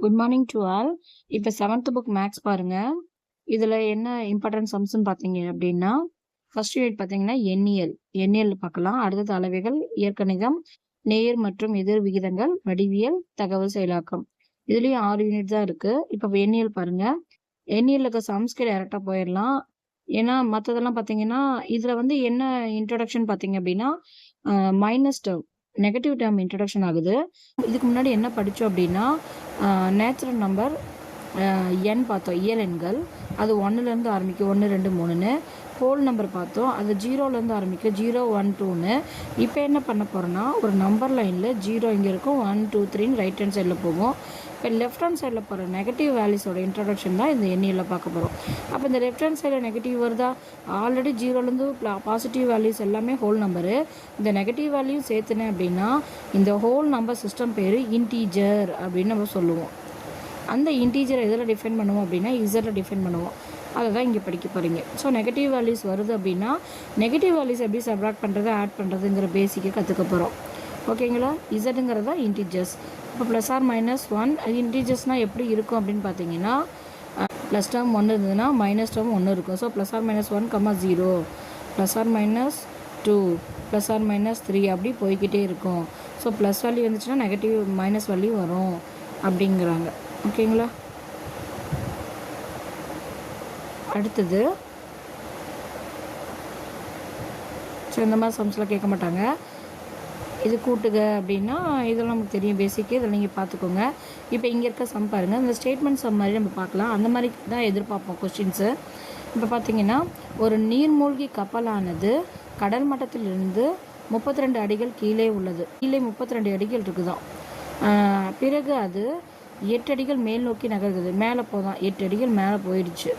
Good morning to all. இப்போ 7th book maths பாருங்க. இதில் என்ன இம்பார்ட்டன்ட் சம்ஸ்ன்னு பார்த்தீங்க அப்படின்னா, ஃபர்ஸ்ட் யூனிட் பார்த்தீங்கன்னா எண்ணியல் பார்க்கலாம். அடுத்தது அளவைகள், இயற்கணிதம், நேர் மற்றும் எதிர் விகிதங்கள், வடிவியல், தகவல் செயலாக்கம். இதுலேயும் 6 யூனிட் தான் இருக்கு. இப்போ எண்ணியல் பாருங்க. எண்ணியல் இருக்க சம்ஸ்க்கு டேரெக்டாக போயிடலாம். ஏன்னா மற்றதெல்லாம் பார்த்தீங்கன்னா இதில் வந்து என்ன இன்ட்ரடக்ஷன் பார்த்தீங்க அப்படின்னா minus term negative term introduction ஆகுது. இதுக்கு முன்னாடி என்ன படித்தோம் அப்படின்னா நேச்சுரல் நம்பர் எண் பார்த்தோம், இயல் எண்கள். அது 1லேருந்து ஆரம்பிக்கும், 1 2 3ன்னு. ஹோல் நம்பர் பார்த்தோம், அது 0லேருந்து ஆரம்பிக்கும், 0 1 2ன்னு. இப்போ என்ன பண்ண போகிறோன்னா ஒரு நம்பர் லைனில் 0 இங்கே இருக்கும், 1 2 3ன்னு ரைட் ஹேண்ட் சைடில் போகும். இப்போ லெஃப்ட் ஹேண்ட் சைடில் போகிற நெகட்டிவ் வேல்யூஸோட இன்ட்ரடக்ஷன் தான் இந்த எண்ணியில் பார்க்க போகிறோம். அப்போ இந்த லெஃப்ட் ஹேண்ட் சைடில் நெகட்டிவ் வருதா, ஆல்ரெடி 0லேருந்து பாசிட்டிவ் வேல்யூஸ் எல்லாமே ஹோல் நம்பரு. இந்த நெகட்டிவ் வேல்யூ சேர்த்துனேன் அப்படின்னா இந்த ஹோல் நம்பர் சிஸ்டம் பேர் இன்டீஜர் அப்படின்னு நம்ம சொல்லுவோம். அந்த இன்டீஜரை எதில் டிஃபைன் பண்ணுவோம் அப்படின்னா இசட்டில் டிஃபைன் பண்ணுவோம். அதை தான் இங்கே படிக்க போகிறீங்க. ஸோ நெகட்டிவ் வேல்யூஸ் வருது அப்படின்னா நெகட்டிவ் வேல்யூஸ் எப்படி சப்ராக்ட் பண்ணுறது, ஆட் பண்ணுறதுங்கிற பேசிக்கை கற்றுக்க போகிறோம். ஓகேங்களா? இசட்டுங்கிறது தான் இன்டீஜர்ஸ். இப்போ ப்ளஸ் ஆர் மைனஸ் 1 இன்டீஜர்ஸ்னால் எப்படி இருக்கும் அப்படின்னு பார்த்தீங்கன்னா ப்ளஸ் டேர்ம் 1 இருந்ததுன்னா மைனஸ் டேர்ம் 1 இருக்கும். So plus or minus 1, 0, plus or minus 2, plus or minus 3 அப்படி போய்கிட்டே இருக்கும். ஸோ ப்ளஸ் வேல்யூ வந்துச்சுன்னா நெகட்டிவ் மைனஸ் வேல்யூ வரும் அப்படிங்கிறாங்க. ஓகேங்களா? அடுத்தது ஸோ இந்த மாதிரி சம்ஸ்லாம் கேட்க மாட்டாங்க. இது கூட்டுக அப்படின்னா இதெல்லாம் நமக்கு தெரியும், பேசிக்கு. இதில் நீங்கள் பார்த்துக்கோங்க. இப்போ இங்கே இருக்க சம் பாருங்கள். இந்த ஸ்டேட்மெண்ட் சம் மாதிரி நம்ம பார்க்கலாம். அந்த மாதிரி தான் எதிர்பார்ப்போம் கொஸ்டின்ஸு. இப்போ பார்த்தீங்கன்னா ஒரு நீர்மூழ்கி கப்பலானது கடல் மட்டத்திலிருந்து 32 அடிகள் கீழே உள்ளது. கீழே 32 அடிகள் இருக்குதான். பிறகு அது 8 அடிகள் மேல் நோக்கி நகர்கிறது. மேலே போதான் 8 அடிகள் மேலே போயிடுச்சு,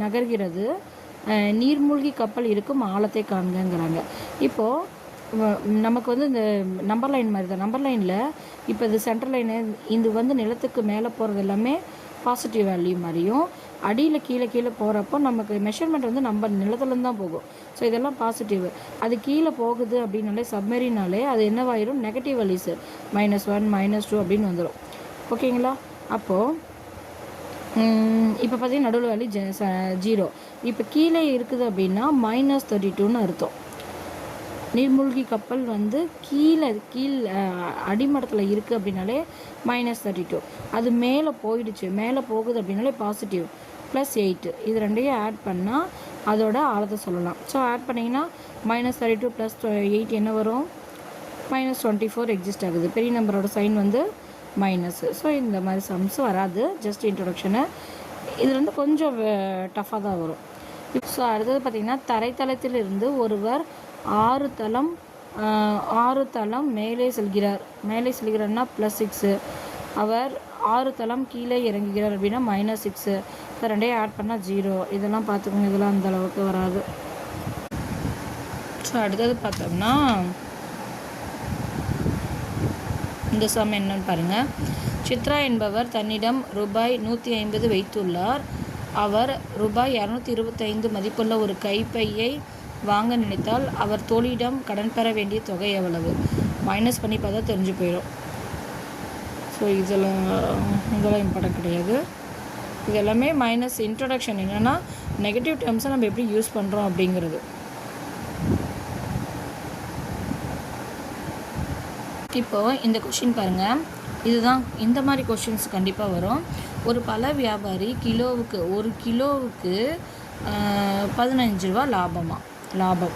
நகர்கிறது. நீர்மூழ்கி கப்பல் இருக்கும் ஆழத்தை காண்கிறாங்க. இப்போது நமக்கு வந்து இந்த நம்பர் லைன் மாதிரி தான். நம்பர் லைனில் இப்போ இது சென்ட்ரல் லைனு, இது வந்து நிலத்துக்கு மேலே போகிறது எல்லாமே பாசிட்டிவ் வேல்யூ மாதிரியும், அடியில் கீழே போகிறப்போ நமக்கு மெஷர்மெண்ட் வந்து நம்ம நிலத்துலேருந்து தான் போகும். ஸோ இதெல்லாம் பாசிட்டிவ். அது கீழே போகுது அப்படின்னாலே சப்மெரினாலே அது என்னவாயிரும், நெகட்டிவ் வேல்யூஸு -1 -2 அப்படின்னு வந்துடும். ஓகேங்களா? அப்போது இப்போ பார்த்தீங்கன்னா நடுவில் வேல்யூ 0. இப்போ கீழே இருக்குது அப்படின்னா -32ன்னு அர்த்தம். நீர்மூழ்கி கப்பல் வந்து கீழ் அடிமட்டத்தில் இருக்குது அப்படின்னாலே -32. அது மேலே போயிடுச்சு, மேலே போகுது அப்படின்னாலே பாசிட்டிவ், +8. இது ரெண்டையும் ஆட் பண்ணால் அதோட ஆழத்தை சொல்லலாம். ஸோ ஆட் பண்ணிங்கன்னா -32 + 8 என்ன வரும், -24 எக்ஸிஸ்ட் ஆகுது. பெரிய நம்பரோட சைன் வந்து மைனஸு. ஸோ இந்த மாதிரி சம்ஸ் வராது, ஜஸ்ட் இன்ட்ரொடக்ஷனு. இது வந்து கொஞ்சம் டஃப்பாக தான் வரும். ஸோ அடுத்தது பார்த்திங்கன்னா தரைத்தளத்திலிருந்து ஒருவர் 6 தளம் மேலே செல்கிறார்னா +6. அவர் 6 தளம் கீழே இறங்குகிறார் அப்படின்னா -6. ஸோ ரெண்டையும் ஆட் பண்ணால் 0. இதெல்லாம் பார்த்துக்கோங்க, இதெல்லாம் அந்த அளவுக்கு வராது. ஸோ அடுத்தது பார்த்தோம்னா இந்த சம் என்னன்னு பாருங்கள். சித்ரா என்பவர் தன்னிடம் ரூபாய் 150 வைத்துள்ளார். அவர் ரூபாய் 225 மதிப்புள்ள ஒரு கைப்பையை வாங்க நினைத்தால் அவர் தோழியிடம் கடன் பெற வேண்டிய தொகை எவ்வளவு? மைனஸ் பண்ணி பார்த்தா தெரிஞ்சு போயிடும். ஸோ இதெல்லாம் இம்பார்ட்டன்ட் கிடையாது. இது எல்லாமே மைனஸ் இன்ட்ரொடக்ஷன். என்னென்னா நெகட்டிவ் டேர்ம்ஸை நம்ம எப்படி யூஸ் பண்ணுறோம் அப்படிங்கிறது. இப்போது இந்த கொஷின் பாருங்கள். இதுதான் இந்த மாதிரி கொஷின்ஸ் கண்டிப்பாக வரும். ஒரு பழ வியாபாரி ஒரு கிலோவுக்கு 15 ரூபா லாபம்.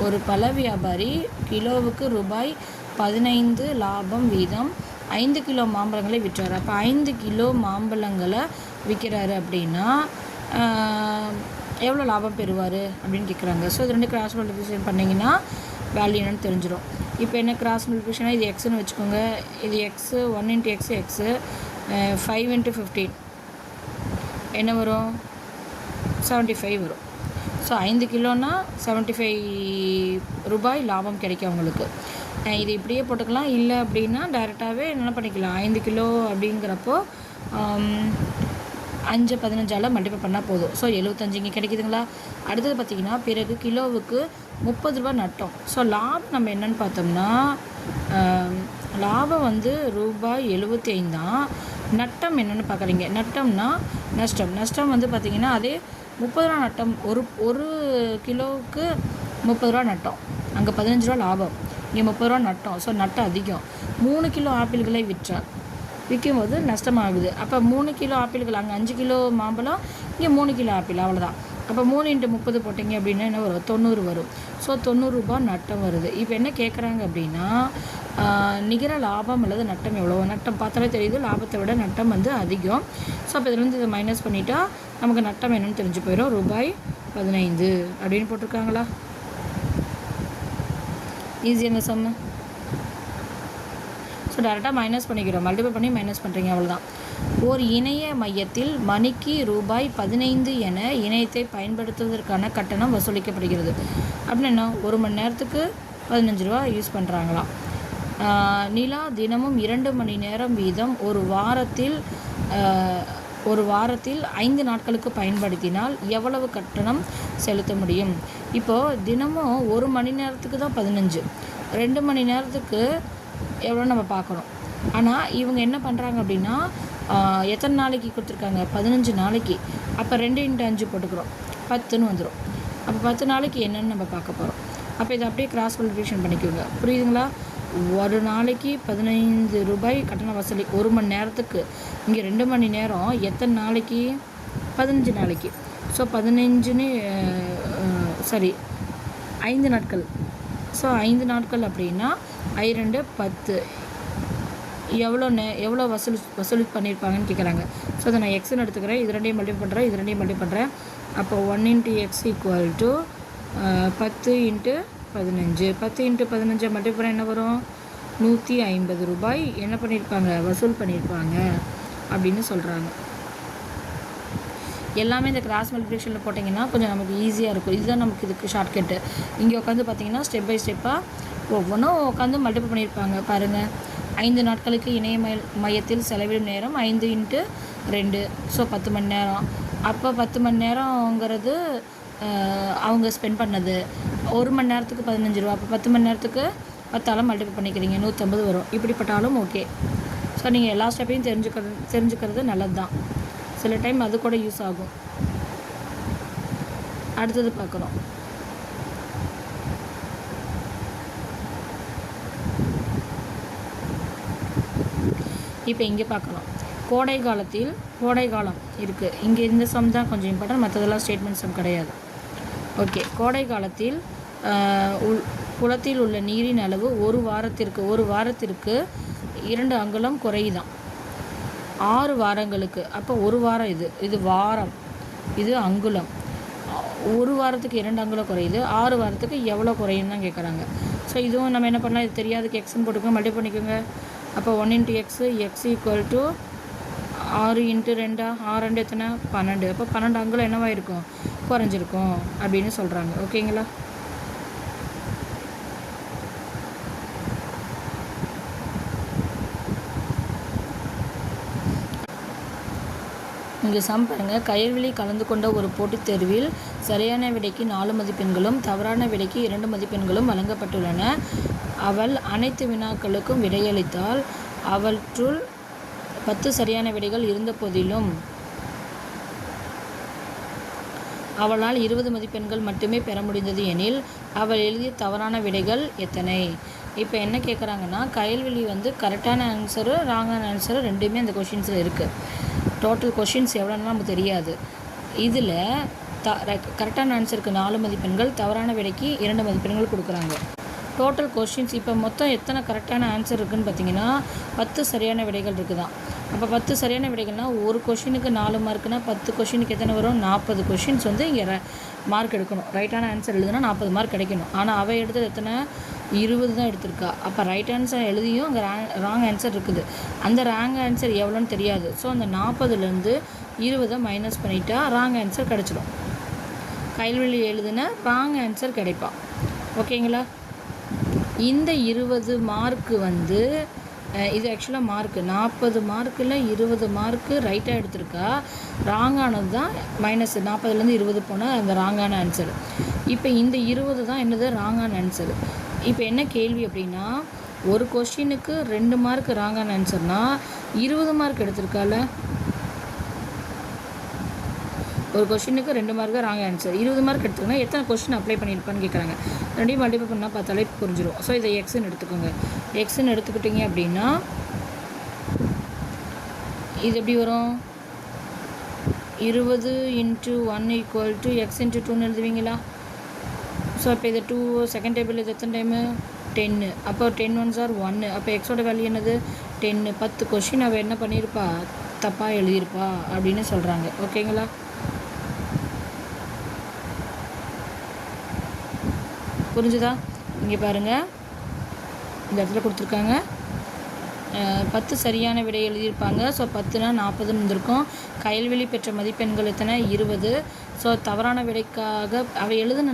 ஒரு பழ வியாபாரி கிலோவுக்கு ரூபாய் 15 லாபம் வீதம் 5 கிலோ மாம்பழங்களை விற்றார். அப்போ 5 கிலோ மாம்பழங்களை விற்கிறாரு அப்படின்னா எவ்வளோ லாபம் பெறுவார் அப்படின்னு கேட்குறாங்க. ஸோ இது 2 கிராஸ் மல்டிப்ளிகேஷன் பண்ணிங்கன்னா வேல்யூ என்னன்னு தெரிஞ்சிடும். இப்போ என்ன கிராஸ் மல்டிப்ளிகேஷனாக இது எக்ஸ்ன்னு வச்சுக்கோங்க. இது எக்ஸு, 1 × x எக்ஸு, 5 × 15 என்ன வரும், 75 வரும். ஸோ 5 கிலோனா 75 ரூபாய் லாபம் கிடைக்கும் அவங்களுக்கு. இது இப்படியே போட்டுக்கலாம். இல்லை அப்படின்னா டைரெக்டாகவே என்ன பண்ணிக்கலாம், 5 கிலோ அப்படிங்கிறப்போ 5 15ஆல் மல்டிப்ளை பண்ணால் போதும். ஸோ 75 இங்கே கிடைக்குதுங்களா? அடுத்தது பார்த்திங்கன்னா பிறகு கிலோவுக்கு 30 ரூபா நட்டோம். ஸோ லாபம் நம்ம என்னென்னு பார்த்தோம்னா லாபம் வந்து ரூபாய் 75 தான். நட்டம் என்னென்னு பார்க்குறீங்க. நட்டம்னா நஷ்டம் வந்து பார்த்திங்கன்னா அதே 30 ரூபா நட்டம். ஒரு கிலோவுக்கு 30 ரூபா நட்டம். அங்கே 15 ரூபா லாபம், இங்கே 30 ரூபா நட்டம். ஸோ நட்டம் அதிகம். 3 கிலோ ஆப்பிள்களை விற்கும்போது நஷ்டமாகுது. அப்போ 3 கிலோ ஆப்பிள்கள், அங்கே 5 கிலோ மாம்பழம், இங்கே 3 கிலோ ஆப்பிள், அவ்வளோதான். அப்போ 3 × 30 போட்டிங்க அப்படின்னா என்ன வரும்? 90 வரும். ஸோ 90 ரூபா நட்டம் வருது. இப்போ என்ன கேட்குறாங்க அப்படின்னா, நிகர லாபம் அல்லது நட்டம் எவ்வளோ? நட்டம் பார்த்தாலே தெரியுது, லாபத்தை விட நட்டம் வந்து அதிகம். ஸோ அப்போ இதுலேருந்து இதை மைனஸ் பண்ணிட்டா நமக்கு நட்டம் என்னன்னு தெரிஞ்சு போயிடும். ரூபாய் 15 அப்படின்னு போட்டிருக்காங்களா? ஈஸியான சம்மு. ஸோ டேரெக்டாக மைனஸ் பண்ணிக்கிறோம். மல்டிபிள் பண்ணி மைனஸ் பண்ணுறீங்க, அவ்வளோதான். ஓர் இணைய மையத்தில் மணிக்கு ரூபாய் 15 என இணையத்தை பயன்படுத்துவதற்கான கட்டணம் வசூலிக்கப்படுகிறது. அப்படின்னு என்ன? 1 மணி நேரத்துக்கு 15 ரூபா யூஸ் பண்ணுறாங்களாம். நிலா தினமும் 2 மணி நேரம் வீதம் ஒரு வாரத்தில் 5 நாட்களுக்கு பயன்படுத்தினால் எவ்வளவு கட்டணம் செலுத்த முடியும்? இப்போது தினமும் 1 மணி நேரத்துக்கு தான் 15, 2 மணி நேரத்துக்கு எவ்வளோ நம்ம பார்க்கணும். ஆனால் இவங்க என்ன பண்ணுறாங்க அப்படின்னா, எத்தனை நாளைக்கு கொடுத்துருக்காங்க? 15 நாளைக்கு. அப்போ 2 × 5 போட்டுக்கிறோம், 10ன்னு வந்துடும். அப்போ 10 நாளைக்கு என்னென்னு நம்ம பார்க்க போகிறோம். அப்போ இதை அப்படியே கிராஸ் மல்டிப்ளிகேஷன் பண்ணிக்கோங்க. புரியுதுங்களா? ஒரு நாளைக்கு 15 ரூபாய் கட்டண வசூலி, 1 மணி நேரத்துக்கு. இங்கே 2 மணி நேரம், எத்தனை நாளைக்கு? 15 நாளைக்கு. ஸோ 15ன்னு சரி 5 நாட்கள். ஸோ 5 நாட்கள் அப்படின்னா 2 10 எவ்வளோ வசூல் பண்ணியிருப்பாங்கன்னு கேட்குறாங்க. ஸோ அதை நான் எக்ஸ்ன்னு எடுத்துக்கிறேன். இது ரெண்டையும் மல்டிபிள் பண்ணுறேன். அப்போ 1 × x = 10 × 15. 10 × 15 மல்டிபிள் பண்ணால் என்ன வரும்? 150 ரூபாய் என்ன பண்ணியிருப்பாங்க? வசூல் பண்ணியிருப்பாங்க அப்படின்னு சொல்கிறாங்க. எல்லாமே இந்த கிராஸ் மல்டிப்ளிகேஷனில் போட்டிங்கன்னா கொஞ்சம் நமக்கு ஈஸியாக இருக்கும். இதுதான் நமக்கு இதுக்கு ஷார்ட்கட்டு. இங்கே உட்காந்து பார்த்தீங்கன்னா ஸ்டெப் பை ஸ்டெப்பாக ஒவ்வொன்றும் உட்காந்து மல்டிபிள் பண்ணியிருப்பாங்க. பாருங்கள், 5 நாட்களுக்கு இணைய மையத்தில் செலவிடும் நேரம் 5 × 2. ஸோ 10 மணி நேரம். அப்போ 10 மணி நேரங்கிறது அவங்க ஸ்பெண்ட் பண்ணது. 1 மணி நேரத்துக்கு 15 ரூபா. அப்போ 10 மணி நேரத்துக்கு 10ஆல் மல்டிபிள் பண்ணிக்கிறீங்க, 150 வரும். இப்படிப்பட்டாலும் ஓகே. ஸோ நீங்கள் எல்லா ஸ்டெப்பையும் தெரிஞ்சுக்கிறது நல்லது தான். சில டைம் அது கூட யூஸ் ஆகும். அடுத்தது பார்க்குறோம். இப்போ இங்கே பார்க்கலாம். கோடை காலம் இருக்குது. இங்கே இந்த சம் தான் கொஞ்சம் இம்பார்ட்டன்ட், மற்றதெல்லாம் ஸ்டேட்மெண்ட் சம் கிடையாது. ஓகே. கோடை காலத்தில் குளத்தில் உள்ள நீரின் அளவு ஒரு வாரத்திற்கு 2 அங்குலம் குறையுதான். 6 வாரங்களுக்கு. அப்போ ஒரு வாரம், இது வாரம், இது அங்குலம். ஒரு வாரத்துக்கு 2 அங்குலம் குறையுது. 6 வாரத்துக்கு எவ்வளோ குறையுன்னு தான் கேட்குறாங்க. ஸோ இதுவும் நம்ம என்ன பண்ணலாம்? இது தெரியாதுக்கு எக்ஸ்ன்னு போட்டுக்கோங்க, மல்டிபிள் பண்ணிக்கோங்க. அப்போ 1 × x = 6 × 2. 6 2 எத்தனை? 12. அப்போ 12 அங்குலம் என்னவாக இருக்கும்? குறைஞ்சிருக்கும் அப்படின்னு சொல்கிறாங்க. ஓகேங்களா? இங்கே சம் பாருங்கள். கயல்விழி கலந்து கொண்ட ஒரு போட்டித் தேர்வில் சரியான விடைக்கு 4 மதிப்பெண்களும் தவறான விடைக்கு 2 மதிப்பெண்களும் வழங்கப்பட்டுள்ளன. அவள் அனைத்து வினாக்களுக்கும் விடையளித்தால் அவற்றுள் 10 சரியான விடைகள் இருந்த போதிலும் அவளால் 20 மதிப்பெண்கள் மட்டுமே பெற முடிந்தது எனில் அவள் எழுதிய தவறான விடைகள் எத்தனை? இப்போ என்ன கேட்குறாங்கன்னா, கயல்விழி வந்து கரெக்டான ஆன்சரு ராங்கான ஆன்சரு ரெண்டுமே அந்த கொஷின்ஸில் இருக்குது. டோட்டல் கொஷின்ஸ் எவ்வளோன்னா நமக்கு தெரியாது. இதில் கரெக்டான ஆன்சருக்கு 4 மதிப்பெண்கள், தவறான விடைக்கு 2 மதிப்பெண்கள் கொடுக்குறாங்க. டோட்டல் கொஷின்ஸ் இப்போ மொத்தம் எத்தனை கரெக்டான ஆன்சர் இருக்குதுன்னு பார்த்தீங்கன்னா 10 சரியான விடைகள் இருக்குதான். அப்போ 10 சரியான விடைகள்னால் ஒரு கொஷினுக்கு 4 மார்க்குனா 10 கொஷினுக்கு எத்தனை வரும்? 40 கொஷின்ஸ் வந்து இங்கே மார்க் எடுக்கணும். ரைட்டான ஆன்சர் எழுதுனா 40 மார்க் கிடைக்கணும். ஆனால் அவள் எடுத்தது எத்தனை? 20 தான் எடுத்திருக்கா. அப்போ ரைட் ஆன்சர் எழுதியும் அங்கே ராங் ஆன்சர் இருக்குது. அந்த ராங் ஆன்சர் எவ்வளோன்னு தெரியாது. ஸோ அந்த 40லேருந்து 20 மைனஸ் பண்ணிட்டா ராங் ஆன்சர் கிடச்சிடும். கயல்விழி எழுதுன ராங் ஆன்சர் கிடைப்பா. ஓகேங்களா? இந்த 20 மார்க்கு வந்து இது ஆக்சுவலாக மார்க்கு 40 மார்க்கில் 20 மார்க்கு ரைட்டாக எடுத்திருக்கா. ராங்கானது தான் மைனஸ். 40லேருந்து 20 போனால் அந்த ராங்கான ஆன்சர். இப்போ இந்த 20 தான் என்னது? ராங்கான ஆன்சர். இப்போ என்ன கேள்வி அப்படின்னா, ஒரு கொஷினுக்கு 2 மார்க் ராங்கான ஆன்சர்னா 20 மார்க் எடுத்திருக்கால. ஒரு கொஷினுக்கு 2 மார்க்கு ராங் ஆன்சர், 20 மார்க் எடுத்துக்கோங்க. எத்தனை கொஷின் அப்ளை பண்ணியிருப்பான்னு கேட்குறாங்க. ரெண்டையும் மல்டிபிள் பண்ணால் பார்த்தாலே புரிஞ்சிடும். ஸோ இதை எக்ஸ்ன்னு எடுத்துக்கோங்க. எக்ஸ்ன்னு எடுத்துக்கிட்டிங்க அப்படின்னா இது எப்படி வரும்? 20 × 1 = x × 2ன்னு எழுதுவீங்களா? ஸோ அப்போ இது 2 செகண்ட் டேபிள் இது எத்தனை டைமு? 10. அப்போ 10 1s are 1. அப்போ எக்ஸோட வேல்யூ என்னது? 10. 10 கொஷின் அவள் என்ன பண்ணியிருப்பா? தப்பாக எழுதியிருப்பா அப்படின்னு சொல்கிறாங்க. ஓகேங்களா? புரிஞ்சுதா? இங்கே பாருங்கள், இந்த இடத்துல கொடுத்துருக்காங்க 10 சரியான விடை எழுதியிருப்பாங்க. ஸோ 10னா 40ன்னு இருந்திருக்கும். கயல்வெளி பெற்ற மதிப்பெண்கள் எத்தனை? 20. ஸோ தவறான விடைக்காக அவள் எழுதுன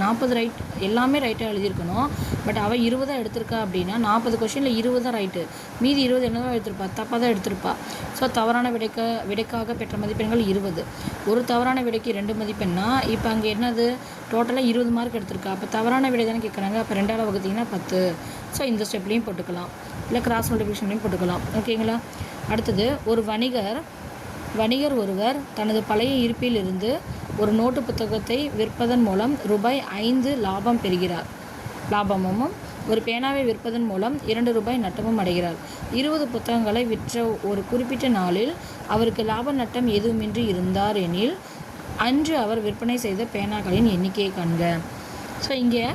40 ரைட், எல்லாமே ரைட்டாக எழுதியிருக்கணும். பட் அவள் 20 எடுத்திருக்கா அப்படின்னா 40 கொஷினில் 20 தான் ரைட்டு, மீதி 20 என்னதான் எடுத்திருப்பா? தப்பாக தான் எடுத்திருப்பா. ஸோ தவறான விடைக்காக பெற்ற மதிப்பெண்கள் 20. ஒரு தவறான விடைக்கு 2 மதிப்பெண்ணா இப்போ அங்கே என்னது? டோட்டலாக 20 மார்க் எடுத்திருக்கா. அப்போ தவறான விடை தானே கேட்குறாங்க. அப்போ 2ஆல் வகுத்தீங்கன்னா 10. ஸோ இந்த ஸ்டெப்லேயும் போட்டுக்கலாம், இல்லை கிராஸ் மல்டிப்ளிகேஷன்லையும் போட்டுக்கலாம். ஓகேங்களா? அடுத்தது, ஒரு வணிகர் ஒருவர் தனது பழைய இருப்பில் இருந்து ஒரு நோட்டு புத்தகத்தை விற்பதன் மூலம் ரூபாய் 5 லாபம் பெறுகிறார். லாபமும் ஒரு பேனாவை விற்பதன் மூலம் 2 ரூபாய் நட்டமும் அடைகிறார். 20 புத்தகங்களை விற்ற ஒரு குறிப்பிட்ட நாளில் அவருக்கு லாப நட்டம் எதுவுமின்றி இருந்தார் எனில் அன்று அவர் விற்பனை செய்த பேனாக்களின் எண்ணிக்கையை காண்க. ஸோ இங்கே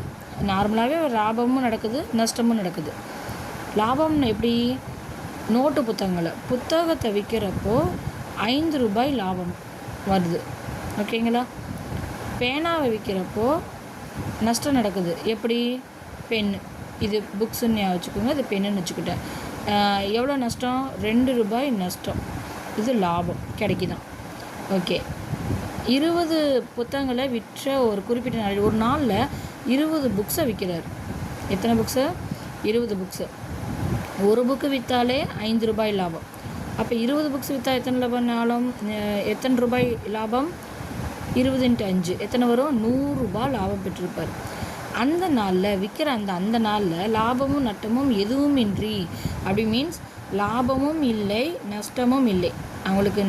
நார்மலாகவே ஒரு லாபமும் நடக்குது, நஷ்டமும் நடக்குது. லாபம் எப்படி? நோட்டு புத்தகத்தை விற்கிறப்போ 5 ரூபாய் லாபம் வருது. ஓகேங்களா? பேனாவை விற்கிறப்போ நஷ்டம் நடக்குது. எப்படி? பென், இது புக்ஸுன்னு வச்சுக்கோங்க, இது பென்னுன்னு வச்சுக்கிட்டேன். எவ்வளோ நஷ்டம்? 2 ரூபாய் நஷ்டம். இது லாபம் கிடைக்குதான். ஓகே, 20 புத்தகங்களை விற்ற ஒரு குறிப்பிட்ட நாள், ஒரு நாளில் 20 புக்ஸை விற்கிறார். எத்தனை புக்ஸு? 20 புக்ஸு. ஒரு புக்கு விற்றாலே 5 ரூபாய் லாபம். அப்போ 20 புக்ஸ் விற்றா எத்தனை ரூபாய் லாபம்? 20 × 5 எத்தனை வரும்? 100 ரூபாய் லாபம் பெற்றிருப்பார். அந்த நாளில் விற்கிற அந்த நாளில் லாபமும் நட்டமும் எதுவும் இன்றி, அப்படி மீன்ஸ் லாபமும் இல்லை நஷ்டமும் இல்லை, அவங்களுக்கு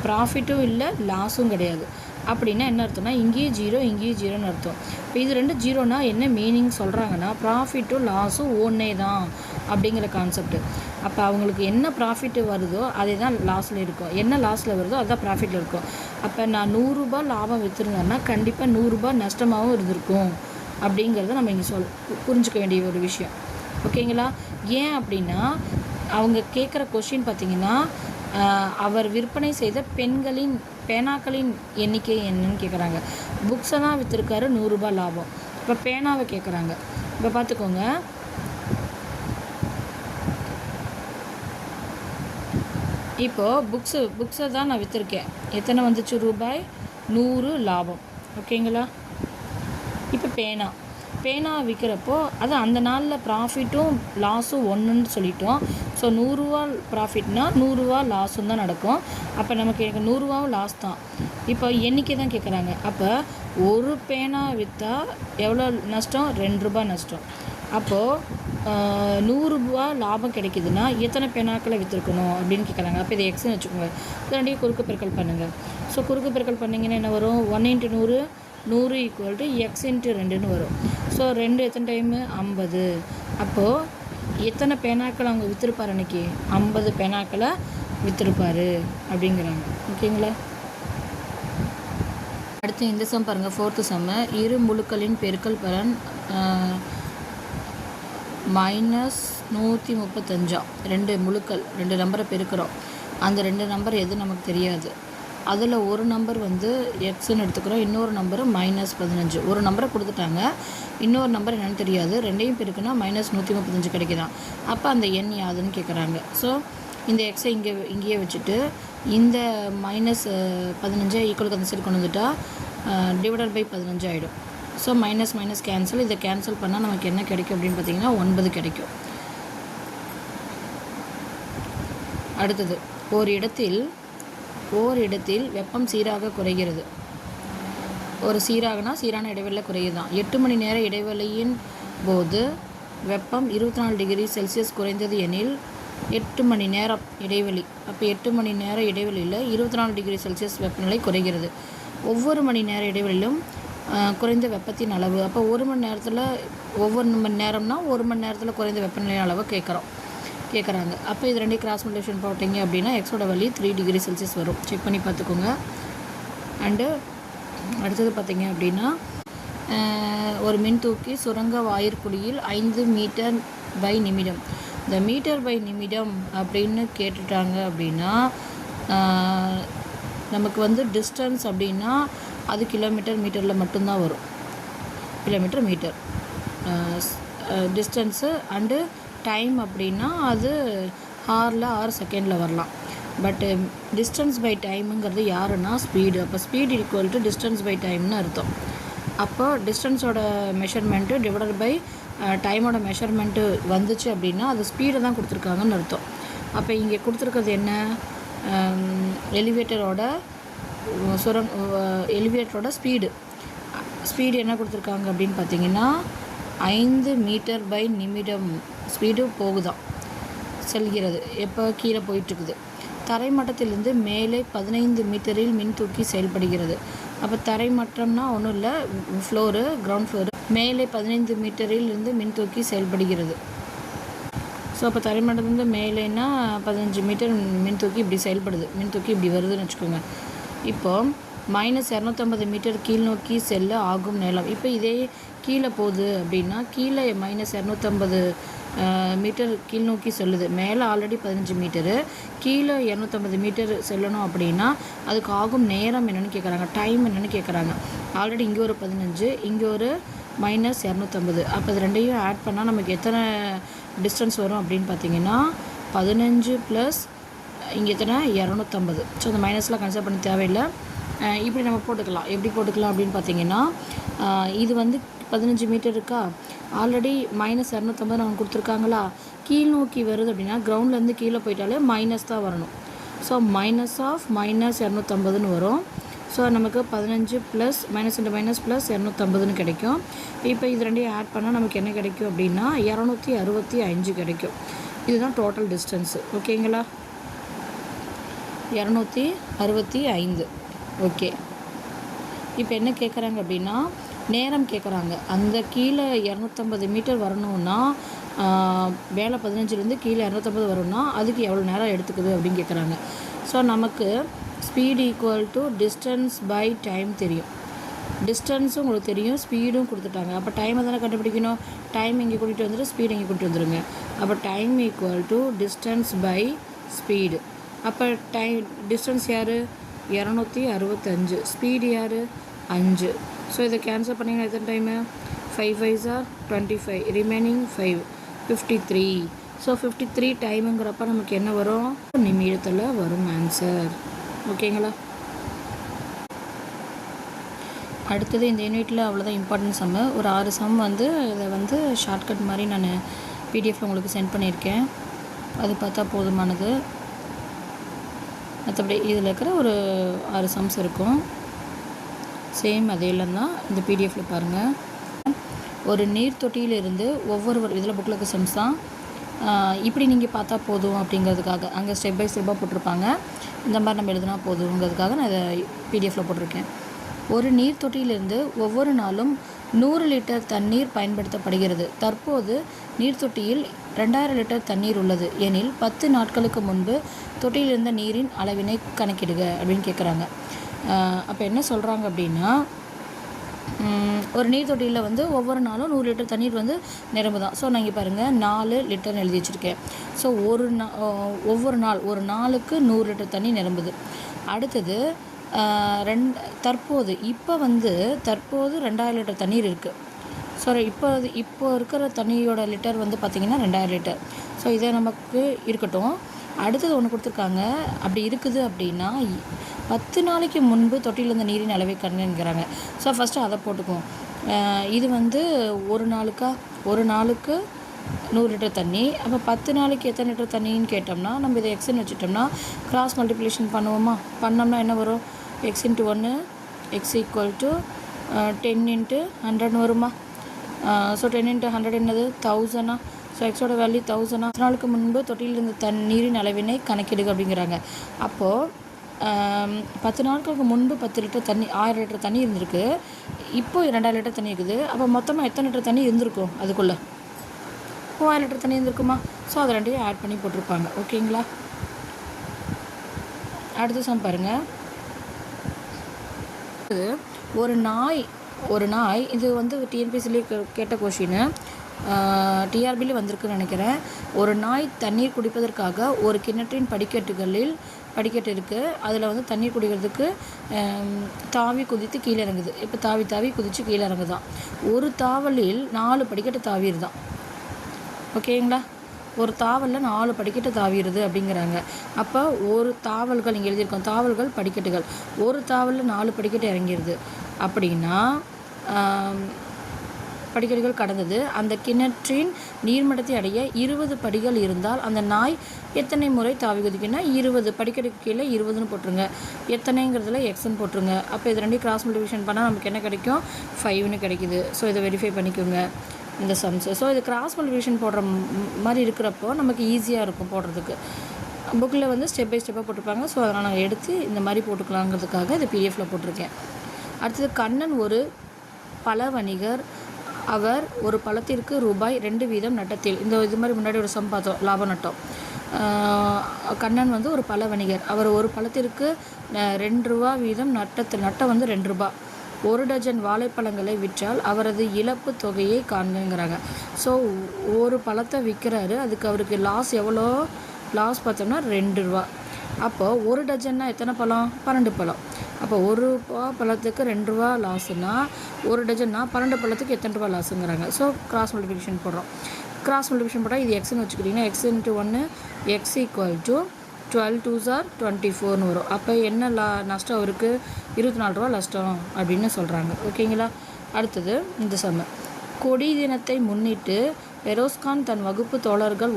ப்ராஃபிட்டும் இல்லை லாஸும் கிடையாது. அப்படின்னா என்ன அர்த்தம்னா இங்கேயும் 0 இங்கேயும் 0ன்னு அர்த்தம். இப்போ இது 2 0னா என்ன மீனிங் சொல்கிறாங்கன்னா ப்ராஃபிட்டும் லாஸும் ஒன்றே தான் அப்படிங்கிற கான்செப்ட். அப்போ அவங்களுக்கு என்ன ப்ராஃபிட்டு வருதோ அதே தான் லாஸில் இருக்கும், என்ன லாஸில் வருதோ அதுதான் ப்ராஃபிட்டில் இருக்கும். அப்போ நான் 100 ரூபாய் லாபம் விற்றுருந்தேன்னா கண்டிப்பாக 100 ரூபாய் நஷ்டமாகவும் இருந்திருக்கும் அப்படிங்கிறத நம்ம இங்கே புரிஞ்சுக்க வேண்டிய ஒரு விஷயம். ஓகேங்களா? ஏன் அப்படின்னா அவங்க கேட்குற கொஷின் பார்த்திங்கன்னா அவர் விற்பனை செய்த பேனாக்களின் எண்ணிக்கை என்னன்னு கேட்குறாங்க. புக்ஸை தான் விற்றுருக்காரு, 100 ரூபாய் லாபம். இப்போ பேனாவை கேட்குறாங்க. இப்போ பார்த்துக்கோங்க, இப்போது புக்ஸை தான் நான் விற்றுருக்கேன். எத்தனை வந்துச்சு? ரூபாய் 100 லாபம். ஓகேங்களா? இப்போ பேனா விற்கிறப்போ அது அந்த நாளில் ப்ராஃபிட்டும் லாஸும் ஒன்றுன்னு சொல்லிட்டோம். ஸோ 100 ரூபா ப்ராஃபிட்னா 100 ரூபா லாஸும் தான் நடக்கும். அப்போ நமக்கு 100 ரூபாவும் லாஸ் தான். இப்போ எண்ணிக்கை தான் கேட்குறாங்க. அப்போ ஒரு பேனா விற்றா எவ்வளோ நஷ்டம்? 2 ரூபாய் நஷ்டம். அப்போது 100 ரூபா லாபம் கிடைக்குதுன்னா எத்தனை பேனாக்களை விற்றுருக்கணும் அப்படின்னு கேட்குறாங்க. அப்போ இதை எக்ஸ்ன்னு வச்சுக்கோங்க. இதனாடியே குறுக்கு பெருக்கல் பண்ணுங்கள். ஸோ குறுக்கு பெருக்கல் பண்ணிங்கன்னா என்ன வரும்? 1 × 100 100 = x × 2ன்னு வரும். ஸோ 2 எத்தனை டைமு? 50. அப்போது எத்தனை பேனாக்கள் அவங்க விற்றுருப்பார் அன்றைக்கி? 50 பேனாக்களை விற்றுருப்பார் அப்படிங்கிறாங்க. ஓகேங்களா? அடுத்து இந்த சம் பாருங்கள், 4th சம்மு. இரு முழுக்களின் பெருக்கல் பலன் -135. 2 முழுக்கள், 2 நம்பரை பெருக்கிறோம். அந்த 2 நம்பர் எது நமக்கு தெரியாது. அதில் ஒரு நம்பர் வந்து எக்ஸ்ன்னு எடுத்துக்கிறோம், இன்னொரு நம்பரு -15. ஒரு நம்பரை கொடுத்துட்டாங்க, இன்னொரு நம்பர் என்னென்னு தெரியாது. ரெண்டையும் பெருக்குன்னா -135 கிடைக்குதான். அப்போ அந்த எண் யாதுன்னு கேட்குறாங்க. ஸோ இந்த எக்ஸை இங்கேயே வச்சுட்டு இந்த -15 ஈக்குவலுக்கு அந்த சைடு கொண்டு வந்துட்டால் /15 ஆகிடும். So minus cancel. இதை கேன்சல் பண்ணால் நமக்கு என்ன கிடைக்கும் அப்படின்னு பார்த்தீங்கன்னா 9 கிடைக்கும். அடுத்தது, ஓர் இடத்தில் வெப்பம் சீராக குறைகிறது. சீரான இடைவெளியில் குறையுதான். 8 மணி நேர இடைவெளியின் போது வெப்பம் 24 டிகிரி செல்சியஸ் குறைந்தது எனில் 8 மணி நேரம் இடைவெளி. அப்போ 8 மணி நேர இடைவெளியில் 24 டிகிரி செல்சியஸ் வெப்பநிலை குறைகிறது. ஒவ்வொரு மணி நேர இடைவெளியிலும் குறைந்த வெப்பத்தின் அளவு. அப்போ ஒரு மணி நேரத்தில் ஒவ்வொரு மணி நேரம்னா ஒரு மணி நேரத்தில் குறைந்த வெப்பநிலை அளவு கேட்குறாங்க. அப்போ இது ரெண்டையும் கிராஸ் மல்டிப்ளிகேஷன் போட்டிங்க அப்படின்னா எக்ஸோட வேல்யூ 3 டிகிரி செல்சியஸ் வரும். செக் பண்ணி பார்த்துக்கோங்க. அண்டு அடுத்தது பார்த்திங்க அப்படின்னா ஒரு மின்தூக்கி சுரங்க வாயிற்குழியில் 5 மீட்டர் பை நிமிடம். இந்த மீட்டர் பை நிமிடம் அப்படின்னு கேட்டுட்டாங்க அப்படின்னா நமக்கு வந்து டிஸ்டன்ஸ் அப்படின்னா அது மீட்டரில் மட்டும்தான் வரும். Kilometre metre distance. And time அப்படின்னா அது ஹாரில் 6 செகண்டில் வரலாம். பட்டு டிஸ்டன்ஸ் பை டைமுங்கிறது யாருன்னா ஸ்பீடு. அப்போ speed equal to distance by டைம்னு அர்த்தம். அப்போ டிஸ்டன்ஸோட மெஷர்மெண்ட்டு டிவைடட் பை டைமோட மெஷர்மெண்ட்டு வந்துச்சு அப்படின்னா அது ஸ்பீடை தான் கொடுத்துருக்காங்கன்னு அர்த்தம். அப்போ இங்கே கொடுத்துருக்கிறது என்ன, எலிவேட்டரோட ஸ்பீடு என்ன கொடுத்துருக்காங்க அப்படின்னு பார்த்தீங்கன்னா 5 மீட்டர் பை நிமிடம் ஸ்பீடு செல்கிறது. எப்போ கீழே போயிட்டுருக்குது. தரைமட்டத்திலிருந்து மேலே 15 மீட்டரில் மின்தூக்கி செயல்படுகிறது. அப்போ தரைமட்டம்னா ஒன்றும் இல்லை, கிரவுண்ட் ஃப்ளோரு. மேலே 15 மீட்டரில் இருந்து மின்தூக்கி செயல்படுகிறது. ஸோ அப்போ தரைமட்டத்திலிருந்து மேலேன்னா 15 மீட்டர் மின்தூக்கி இப்படி செயல்படுது. மின்தூக்கி இப்படி வருதுன்னு வச்சுக்கோங்க. இப்போது -250 மீட்டர் கீழ் நோக்கி செல்ல ஆகும் நேரம். இப்போ இதே கீழே போகுது அப்படின்னா கீழே -250 மீட்டர் கீழ் நோக்கி செல்லுது. மேலே ஆல்ரெடி 15 மீட்டரு, கீழே 250 மீட்டர் செல்லணும் அப்படின்னா அதுக்கு ஆகும் நேரம் என்னென்னு கேட்குறாங்க, டைம் என்னென்னு கேட்குறாங்க. ஆல்ரெடி இங்கே ஒரு 15, இங்கே ஒரு -250. அப்போ இது ரெண்டையும் ஆட் பண்ணால் நமக்கு எத்தனை டிஸ்டன்ஸ் வரும் அப்படின்னு பார்த்தீங்கன்னா 15 ப்ளஸ் இங்கே எத்தனை 250. ஸோ அந்த மைனஸ்லாம் கன்சிடர் பண்ண தேவையில்லை. இப்படி நம்ம போட்டுக்கலாம். எப்படி போட்டுக்கலாம் அப்படின்னு பார்த்தீங்கன்னா இது வந்து 15 மீட்டர் இருக்கா, ஆல்ரெடி -250 அவங்க கொடுத்துருக்காங்களா. கீழ் நோக்கி வருது அப்படின்னா கிரவுண்ட்லேருந்து கீழே போயிட்டாலே மைனஸ் தான் வரணும். ஸோ -250ன்னு வரும். ஸோ நமக்கு 15 ப்ளஸ் -2 ப்ளஸ் 250ன்னு கிடைக்கும். இப்போ இது ரெண்டையும் ஆட் பண்ணால் நமக்கு என்ன கிடைக்கும் அப்படின்னா 265 கிடைக்கும். இதுதான் டோட்டல் டிஸ்டன்ஸு. ஓகேங்களா, 265. ஓகே, இப்போ என்ன கேட்குறாங்க அப்படின்னா நேரம் கேட்குறாங்க. அந்த கீழே 250 மீட்டர் வரணுன்னா மேலே 15லேருந்து கீழே 250 வரணும்னா அதுக்கு எவ்வளோ நேரம் எடுத்துக்குது அப்படின்னு கேட்குறாங்க. ஸோ நமக்கு speed equal to distance by time தெரியும். டிஸ்டன்ஸும் உங்களுக்கு தெரியும், ஸ்பீடும் கொடுத்துட்டாங்க. அப்போ டைமை தானே கண்டுபிடிக்கணும். டைம் இங்கே கூட்டிகிட்டு வந்துட்டு ஸ்பீடு இங்கே கூட்டிகிட்டு வந்துடுங்க. அப்போ time equal to distance by speed. அப்போ டிஸ்டன்ஸ் யார் 265, ஸ்பீடு யார் 5. ஸோ இதை கேன்சல் பண்ணிங்கன்னா எத்தனை time 5 5s are 25, remaining 5 53. So 53 டைமுங்கிறப்ப நமக்கு என்ன வரும், நிமிடத்தில் வரும் ஆன்சர். ஓகேங்களா, அடுத்தது இந்த யூனிட்டில் அவ்வளோதான் இம்பார்ட்டன்ட் சம்மு. ஒரு 6 சம் வந்து இதை வந்து ஷார்ட்கட் மாதிரி நான் பிடிஎஃப் உங்களுக்கு சென்ட் பண்ணியிருக்கேன். அது பார்த்தா போதுமானது. மற்றபடி இதில் இருக்கிற ஒரு 6 சம்ஸ் இருக்கும். சேம் அதேலாம் தான் இந்த பிடிஎஃப்பில் பாருங்கள். ஒரு நீர் தொட்டியிலிருந்து இதில் புக்கில் இருக்க சம்ஸ் தான். இப்படி நீங்கள் பார்த்தா போதும் அப்படிங்கிறதுக்காக அங்கே ஸ்டெப் பை ஸ்டெப்பாக போட்டிருப்பாங்க. இந்த மாதிரி நம்ம எழுதுனா போதுங்கிறதுக்காக நான் இதை பிடிஎஃப்பில் போட்டிருக்கேன். ஒரு நீர் தொட்டியிலிருந்து ஒவ்வொரு நாளும் 100 லிட்டர் தண்ணீர் பயன்படுத்தப்படுகிறது. தற்போது நீர் தொட்டியில் 2000 லிட்டர் தண்ணீர் உள்ளது எனில் 10 நாட்களுக்கு முன்பு தொட்டியில் இருந்த நீரின் அளவினை கணக்கிடுக அப்படின்னு கேட்குறாங்க. அப்போ என்ன சொல்கிறாங்க அப்படின்னா ஒரு நீர் தொட்டியில் வந்து ஒவ்வொரு நாளும் 100 லிட்டர் தண்ணீர் வந்து நிரம்புதான். ஸோ நான் இங்கே பாருங்கள் 4 லிட்டர்னு எழுதி வச்சுருக்கேன். ஸோ ஒவ்வொரு நாளுக்கு 100 லிட்டர் தண்ணி நிரம்புது. அடுத்தது தற்போது 2000 லிட்டர் தண்ணீர் இருக்குது. ஸோ இப்போ இருக்கிற தண்ணியோட லிட்டர் வந்து பார்த்திங்கன்னா 2000 லிட்டர். ஸோ இதை நமக்கு இருக்கட்டும். அடுத்தது ஒன்று கொடுத்துருக்காங்க. அப்படி இருக்குது அப்படின்னா 10 நாளைக்கு முன்பு தொட்டியில் இருந்த நீரின் அளவை கண்ணுங்கிறாங்க. ஸோ ஃபஸ்ட்டு அதை போட்டுக்குவோம். இது வந்து ஒரு நாளுக்கு 100 லிட்டர் தண்ணி. அப்போ 10 நாளைக்கு எத்தனை லிட்டர் தண்ணின்னு கேட்டோம்னா நம்ம இதை எக்ஸ்ன்னு வச்சுட்டோம்னா கிராஸ் மல்டிப்ளிகேஷன் பண்ணுவோமா, பண்ணோம்னா என்ன வரும், x × 1 x = 10 × 100 வருமா. ஸோ 10 × 100 என்னது 1000. ஸோ எக்ஸோட வேல்யூ 1000. 10 நாளுக்கு முன்பு தொட்டியில் இருந்த தண்ணீரின் அளவினை கணக்கிடுங்க அப்படிங்கிறாங்க. அப்போது 10 நாட்களுக்கு முன்பு 10 லிட்டர் தண்ணி 1000 லிட்டர் தண்ணி இருந்திருக்கு. இப்போ 2000 லிட்டர் தண்ணி இருக்குது. அப்போ மொத்தமாக எத்தனை லிட்டர் தண்ணி இருந்திருக்கும்? அதுக்குள்ளே 3000 லிட்டர் தண்ணி இருந்திருக்குமா? ஸோ அதை ரெண்டையும் ஆட் பண்ணி போட்டிருப்பாங்க. ஓகேங்களா? அடுத்த சம் பாருங்கள். ஒரு நாய் இது வந்து டிஎன்பிசிலே கேட்ட கொஷின்னு, டிஆர்பியில் வந்திருக்குன்னு நினைக்கிறேன். ஒரு நாய் தண்ணீர் குடிப்பதற்காக ஒரு கிணற்றின் படிக்கட்டு இருக்குது. அதில் வந்து தண்ணீர் குடிக்கிறதுக்கு தாவி குதித்து கீழே இறங்குது. இப்போ தாவி குதித்து கீழே இறங்குதான். ஒரு தாவலில் 4 படிக்கட்டு தாவிடுதான். ஓகேங்களா? ஒரு தாவலில் 4 படிக்கட்டு தாவிடுது அப்படிங்கிறாங்க. அப்போ ஒரு தாவல்கள் இங்கே எழுதியிருக்கோம். தாவல்கள் படிக்கட்டுகள். ஒரு தாவலில் 4 படிக்கட்டு இறங்கிடுது அப்படின்னா படிக்கட்டுகள் கடந்தது. அந்த கிணற்றின் நீர்மட்டத்தை அடைய 20 படிகள் இருந்தால் அந்த நாய் எத்தனை முறை தாவி குதிக்குன்னா 20 படிக்கட்டுக்கு கீழே 20ன்னு போட்டுருங்க. எத்தனைங்கிறதுல எக்ஸ்ன்னு போட்டுருங்க. அப்போ இது ரெண்டையும் கிராஸ் மல்டிப்ளிகேஷன் பண்ணால் நமக்கு என்ன கிடைக்கும்? 5ன்னு கிடைக்குது. ஸோ இதை வெரிஃபை பண்ணிக்கோங்க இந்த சம்ஸு. ஸோ இது கிராஸ் மல்டிப்ளிகேஷன் போடுற மாதிரி இருக்கிறப்போ நமக்கு ஈஸியாக இருக்கும் போடுறதுக்கு. புக்கில் வந்து ஸ்டெப் பை ஸ்டெப்பாக போட்டிருப்பாங்க. ஸோ அதனால் நான் எடுத்து இந்த மாதிரி போட்டுக்கலாங்கிறதுக்காக இது பிடிஎஃப்பில் போட்டிருக்கேன். அடுத்தது கண்ணன் ஒரு பழ வணிகர். அவர் ஒரு பழத்திற்கு ரூபாய் 2 வீதம் நட்டத்தில். இது மாதிரி முன்னாடி ஒரு சம் பார்த்தோம், லாப நட்டம். கண்ணன் வந்து ஒரு பழ வணிகர். அவர் ஒரு பழத்திற்கு 2 ரூபா வீதம் நட்டம் வந்து 2 ரூபா. 1 டஜன் வாழைப்பழங்களை விற்றால் அவரது இழப்பு தொகையை காண்கிறாங்க. ஸோ ஒரு பழத்தை விற்கிறாரு, அதுக்கு அவருக்கு லாஸ் எவ்வளோ? லாஸ் பார்த்தோம்னா 2 ரூபா. அப்போது 1 டஜன்னா எத்தனை பழம்? 12 பழம். அப்போ 1 ரூபா பழத்துக்கு 2 ரூபா லாஸுன்னா 1 டஜன்னா 12 பழத்துக்கு எத்தனை ரூபா லாஸுங்கிறாங்க. ஸோ கிராஸ் மல்டிப்ளிகேஷன் போடுறோம். கிராஸ் மல்டிப்ளிகேஷன் போட்டால் இது எக்ஸ்ன்னு வச்சுக்கிட்டிங்கன்னா x × 1 x = 12 2s are 24ன்னு வரும். அப்போ என்ன நஷ்டம் அவருக்கு? 24 ரூபா நஷ்டம் அப்படின்னு சொல்கிறாங்க. ஓகேங்களா? அடுத்தது இந்த சம். கொடி தினத்தை முன்னிட்டு பெரோஸ்கான் தன் வகுப்பு தோழர்கள்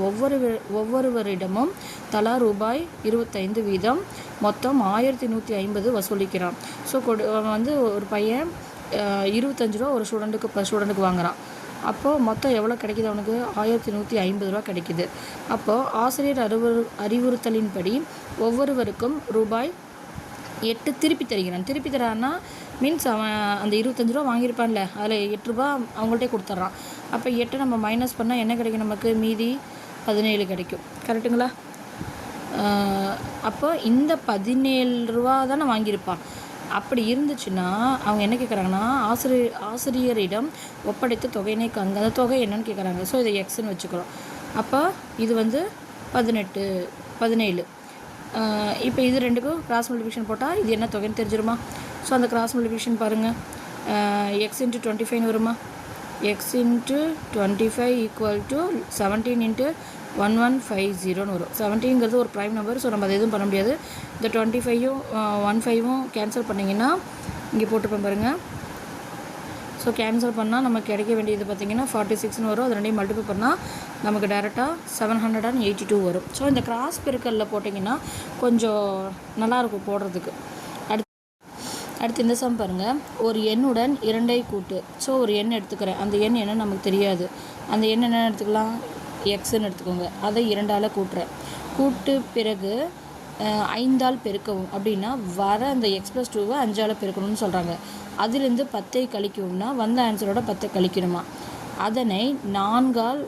ஒவ்வொருவரிடமும் தலா ரூபாய் 25 வீதம் மொத்தம் 1150 வசூலிக்கிறான். ஸோ வந்து ஒரு பையன் 25 ரூபா ஒரு ஸ்டூடெண்ட்டுக்கு வாங்குகிறான். அப்போது மொத்தம் எவ்வளோ கிடைக்கிது அவனுக்கு? 1150 ரூபா கிடைக்கிது. அப்போது ஆசிரியர் அறிவுறுத்தலின்படி ஒவ்வொருவருக்கும் ரூபாய் 8 திருப்பி தருகிறான். திருப்பி தரான்னா மீன்ஸ் அவன் அந்த 25 ரூபா வாங்கியிருப்பான்ல, அதில் 8 ரூபா அவங்கள்ட்டே கொடுத்துட்றான். அப்போ 8 நம்ம மைனஸ் பண்ணால் என்ன கிடைக்கும்? நமக்கு மீதி 17 கிடைக்கும். கரெக்டுங்களா? அப்போ இந்த 17 ரூபா தானே வாங்கியிருப்பான். அப்படி இருந்துச்சுன்னா அவங்க என்ன கேட்குறாங்கன்னா ஆசிரியரிடம் ஒப்படைத்த தொகையினை காண்க. அந்த தொகை என்னன்னு கேட்குறாங்க. ஸோ இதை எக்ஸ்ன்னு வச்சுக்கிறோம். அப்போ இது வந்து 17. இப்போ இது ரெண்டுக்கும் கிராஸ் மல்டிப்ளிகேஷன் போட்டால் இது என்ன தொகைன்னு தெரிஞ்சிருமா? ஸோ அந்த கிராஸ் மல்டிப்ளிகேஷன் பாருங்கள். x × 25 வருமா? x × 25 = 17 × 1150ன்னு வரும். 17ங்கிறது ஒரு ப்ரைம் நம்பர். ஸோ நம்ம அதை எதுவும் பண்ண முடியாது. இந்த 25ம் 15ம் கேன்சல் பண்ணிங்கன்னா இங்கே போட்டுப்போம் பாருங்கள். ஸோ கேன்சல் பண்ணால் நமக்கு கிடைக்க வேண்டியது பார்த்திங்கன்னா 46ன்னு வரும். அது ரெண்டையும் மல்டிபிள் பண்ணால் நமக்கு டேரெக்டாக 782 வரும். ஸோ இந்த கிராஸ் பெருக்கல்ல போட்டிங்கன்னா கொஞ்சம் நல்லாயிருக்கும் போடுறதுக்கு. அடுத்து இந்த சம் பாருங்கள். ஒரு எண்ணுடன் 2ஐ கூட்டு. ஸோ ஒரு எண் எடுத்துக்கிறேன். அந்த எண் என்னன்னு நமக்கு தெரியாது. அந்த எண் என்னென்னு எடுத்துக்கலாம்? எக்ஸ்ன்னு எடுத்துக்கோங்க. அதை 2ஆல் கூட்டுறேன். கூட்டு பிறகு 5ஆல் பெருக்கவும் அப்படின்னா வர அந்த x+2வை 5ஆல் பெருக்கணும்னு சொல்கிறாங்க. அதிலிருந்து 10ஐ கழிக்கணும்னா வந்த ஆன்சரோட 10ஐ கழிக்கணுமா? அதனை 4ஆல்